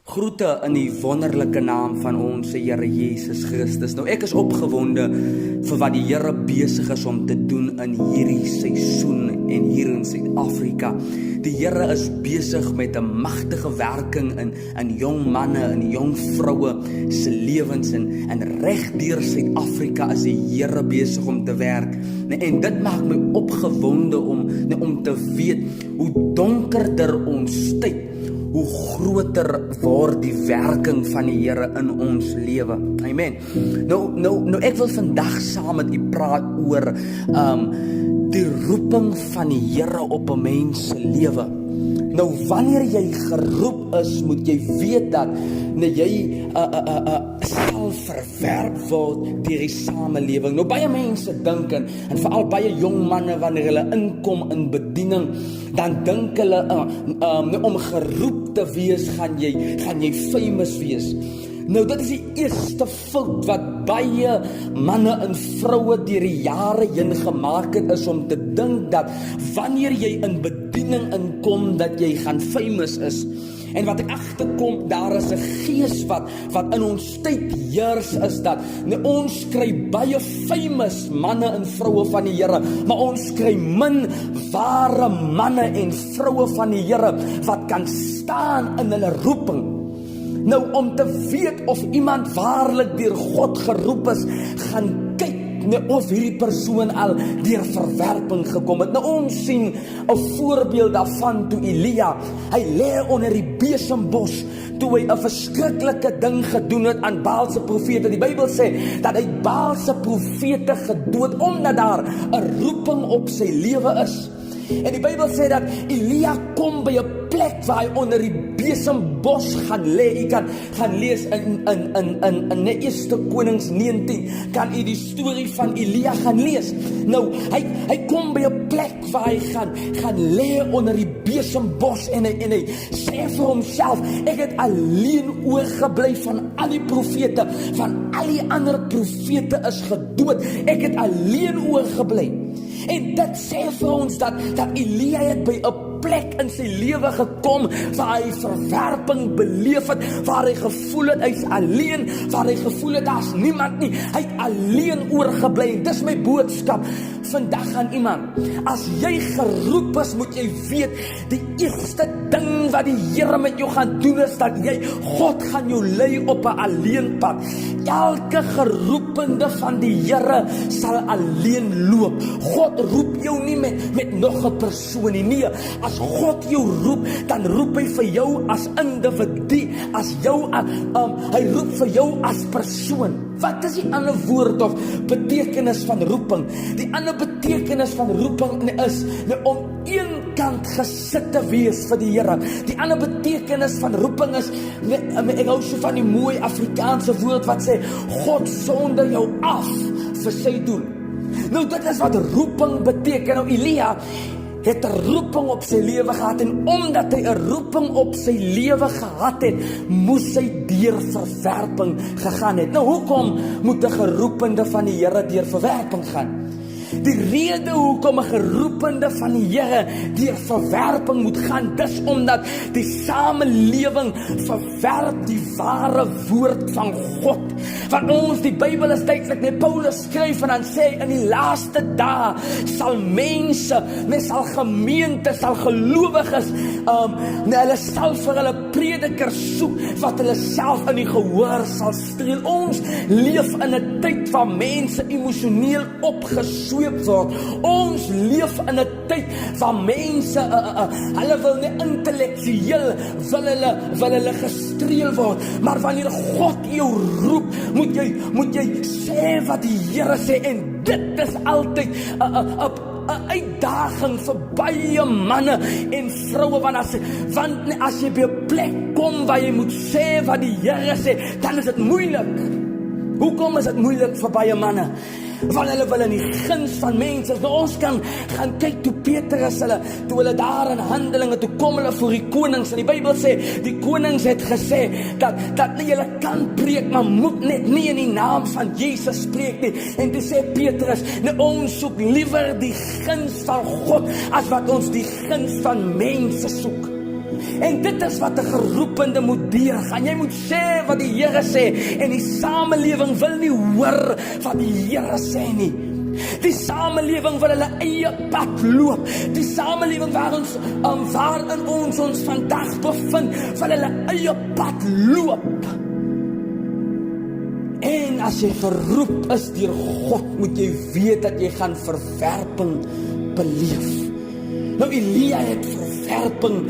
Groete in die wonderlike naam van ons Here Jesus Christus. Nou ek is opgewonde vir wat die Here besig is om te doen in hierdie seisoen en hier in Suid-Afrika. Die Here is besig met 'n magtige werking in jong manne en jong vroue se lewens en reg deur Suid-Afrika is die Here besig om te werk. En dit maak my opgewonde om te weet hoe donkerder ons tyd, hoe groter word die werking van die Here in ons lewe. Amen. Nou ek wil vandag saam met u praat oor die roeping van die Here op 'n mens se lewe. Nou wanneer jy geroep is, moet jy weet dat jy sal verwerp word deur die samelewing. Nou baie mense dink en veral baie jong manne wanneer hulle inkom in bediening, dan dink hulle om geroep te wees, gaan jy famous wees. Nou dit is die eerste fout wat baie manne en vroue deur die jare heen gemaak het, is om te dink dat wanneer jy in bediening inkom, dat jy gaan famous is. En wat ek agterkom, daar is 'n gees wat in ons tyd heers, is dat ons kry baie famous manne en vroue van die Here, maar ons kry min ware manne en vroue van die Here wat kan staan in hulle roeping. Nou om te weet of iemand waarlik deur God geroep is, gaan kyk of hierdie persoon al deur verwerping gekom het. Nou ons sien 'n voorbeeld daarvan toe Elia, hy lê onder die besembos, toe hy 'n verskriklike ding gedoen het aan Baal se profete. Die Bybel sê dat hy Baal se profete gedood, omdat daar 'n roeping op sy lewe is. En die Bybel sê dat Elia kom by 'n plek waar hy onder die besembos gaan lê. U kan gaan lees in 1 Konings 19, kan u die storie van Elia gaan lees. Nou, hy kom by 'n plek waar hy gaan lê onder die besembos en hy sê vir homself, ek het alleen oorgebly van al die profete, van al die ander profete is gedood, ek het alleen oorgebly. En dit sê vir ons dat Elia het by 'n plek in sy lewe gekom waar hy verwerping beleef het, waar hy gevoel het hy's alleen, waar hy gevoel het daar's niemand nie, hy het alleen oorgebly. Dis my boodskap vandag aan iemand. As jy geroep is, moet jy weet, die eerste ding wat die Here met jou gaan doen is dat God gaan jou lei op 'n alleen pad. Elke geroepende van die Here sal alleen loop. God roep jou nie met nog 'n persoon nie. Nee, as God jou roep, dan roep hy vir jou as individu, hy roep vir jou as persoon. Wat is die ander woord of betekenis van roeping? Die ander betekenis van roeping is om eenkant gesit te wees vir die Here. Die ander betekenis van roeping is, ek hou so van die mooi Afrikaanse woord wat sê, God sonder jou af vir sy doel. Nou dit is wat roeping beteken. Nou Elia het 'n roeping op sy lewe gehad, en omdat hy 'n roeping op sy lewe gehad het, moes hy deur verwerping gegaan het. Nou hoekom moet 'n geroepende van die Here deur verwerping gaan? Die rede hoekom 'n geroepende van die Here deur verwerping moet gaan, dis omdat die samelewing verwerp die ware woord van God. Want ons, die Bybel is duidelik, Paulus skryf en dan sê, in die laaste dae sal mense, sal gemeente, sal gelowiges, hulle sal vir hulle prediker soek, wat hulle self in die gehoor sal streel. Ons leef in 'n tyd waar mense emosioneel opgesweep word. Ons leef in 'n tyd waar mense, hulle wil nie intellektueel, wil hulle gestreel word. Maar wanneer God jou roep, moet jy sê wat die Here sê, en dit is altyd 'n uitdaging vir baie manne en vroue, want as jy by 'n plek kom waar jy moet sê wat die Here sê, dan is dit moeilik. Hoekom is dit moeilik vir baie manne? Want hulle wil in die guns van mense. Nou ons kan gaan kyk toe Petrus, toe hulle daar in Handelinge, toe kom hulle voor die konings, en die Bybel sê, die konings het gesê, dat julle kan preek, maar moet net nie in die naam van Jesus spreek nie. En toe sê Petrus, ons soek liewer die guns van God, as wat ons die guns van mense soek. En dit is wat 'n geroepende moet deurgaan. Jy moet sê wat die Here sê, en die samelewing wil nie hoor wat die Here sê nie. Die samelewing wil hulle eie pad loop. Die samelewing waarin ons vandag bevind, wil hulle eie pad loop. En as jy geroep is deur God, moet jy weet dat jy gaan verwerping beleef. Nou Elia het verwerping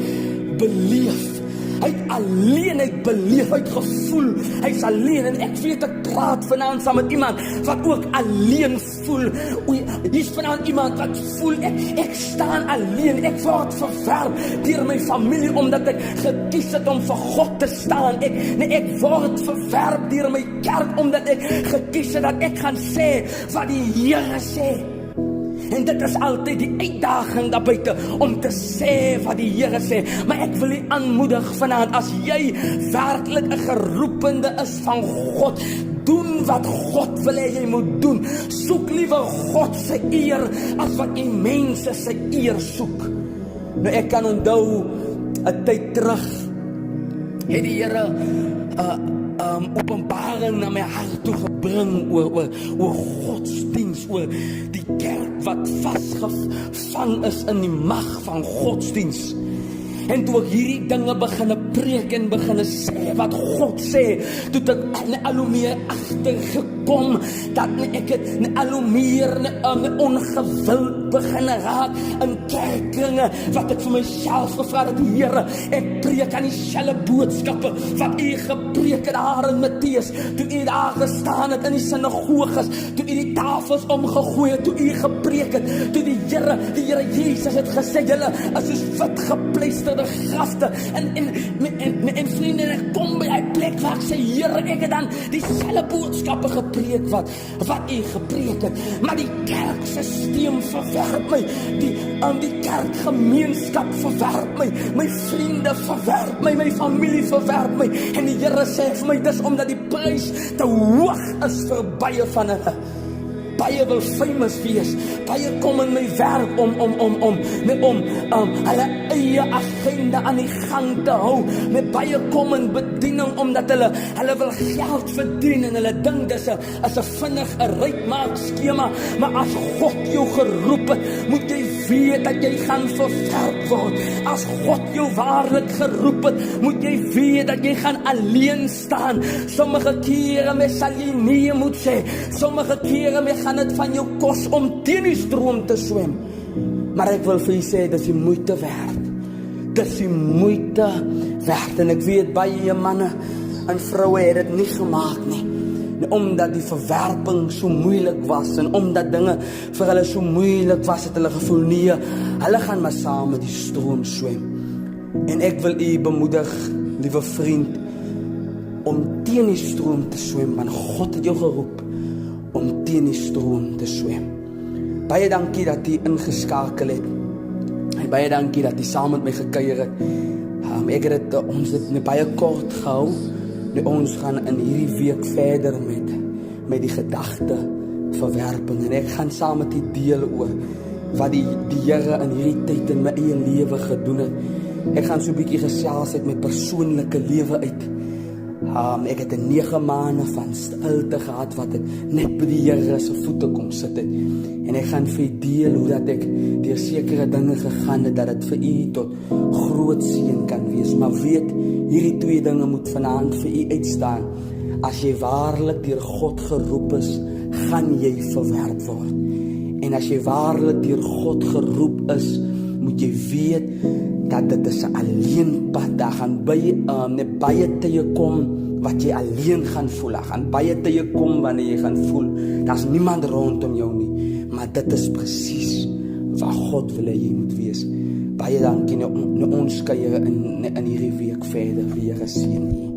beleef. Hy het alleen beleef, hy het gevoel, hy's alleen. En ek weet ek praat vanaand saam met iemand wat ook alleen voel. Hier's vanaand iemand wat voel, ek staan alleen, ek word verwerp deur my familie, omdat ek gekies het om vir God te staan. Ek word verwerp deur my kerk, omdat ek gekies het dat ek gaan sê wat die Here sê. En dit is altyd die uitdaging daar buite, om te sê wat die Here sê. Maar ek wil u aanmoedig vanaand, as jy werklik 'n geroepende is van God, doen wat God wil hê jy moet doen. Soek liewer God se eer, as wat jy mense se eer soek. Nou ek kan onthou, 'n tyd terug, het die Here openbaring na my hart toe gebring oor godsdiens, oor die kerk wat vasgevang is in die mag van godsdiens. En toe ek hierdie dinge begin preek en begin sê wat God sê, toe ek al hoe meer agtergekom dat ek het al hoe meer ongewild begin raak in kerkkringe, wat ek vir myself gevra het, Here, ek preek aan dieselfde boodskappe wat u gepreek het daar in Matteus, toe u daar gestaan het in die sinagoges, toe u die tafels omgegooi het, toe u gepreek het, toe die Here Jesus het gesê, julle is soos wit gepleisterde grafte, en vriende, ek kom by die plek waar ek sê, Here, ek het dan dieselfde boodskappe gepreek wat u gepreek het, maar die kerksysteem verwerp my, die kerkgemeenskap verwerp my, my vriende verwerp my, my familie verwerp my, en die Here sê vir my, dis omdat die prys te hoog is vir baie van hulle. Baie wil famous wees, baie kom in my werk om hulle eie agenda aan die gang te hou, met baie kom in bediening, omdat hulle wil geld verdien, en hulle dink dis 'n vinnig 'n ryk skema, maar as God jou geroep het, moet jy weet dat jy gaan verwerp word. As God jou waarlik geroep het, moet jy weet dat jy gaan alleen staan. Sommige kere sal jy nee moet sê, sommige kere gaan dit van jou kos om teen die stroom te swem. Maar ek wil vir jy sê, dis die moeite werd. Dis die moeite werd. En ek weet baie manne en vroue het dit nie gemaak nie. Omdat die verwerping so moeilik was, en omdat dinge vir hulle so moeilik was, het hulle gevoel, nee, hulle gaan maar saam met die stroom swem. En ek wil u bemoedig, liewe vriend, om teen die stroom te swem, want God het jou geroep om teen die stroom te swem. Baie dankie dat u ingeskakel het. En baie dankie dat u saam met my gekuier het. Ek het ons het baie kort gehou. Ons gaan in hierdie week verder met die gedagte verwerping. En ek gaan saam met u deel oor wat die Here in hierdie tyd in my eie lewe gedoen het. Ek gaan so 'n bietjie gesels uit my persoonlike lewe uit. Ek het 9 maande van stilte gehad, wat ek net by die Here se voete kom sit het. En ek gaan vir u deel hoe dat ek deur sekere dinge gegaan het, dat dit vir u tot groot seën kan wees. Maar weet, hierdie 2 dinge moet vanaand vir u uitstaan. As jy waarlik deur God geroep is, gaan jy verwerp word. En as jy waarlik deur God geroep is, moet jy weet dat dit is 'n alleen pad. Daar gaan baie tye kom wat jy alleen gaan voel. Daar gaan baie tye kom wanneer jy gaan voel daar's niemand rondom jou nie. Maar dit is presies waar God wil hê jy moet wees. Baie dankie. Nou ons kuier in hierdie week verder. Die Here seën u.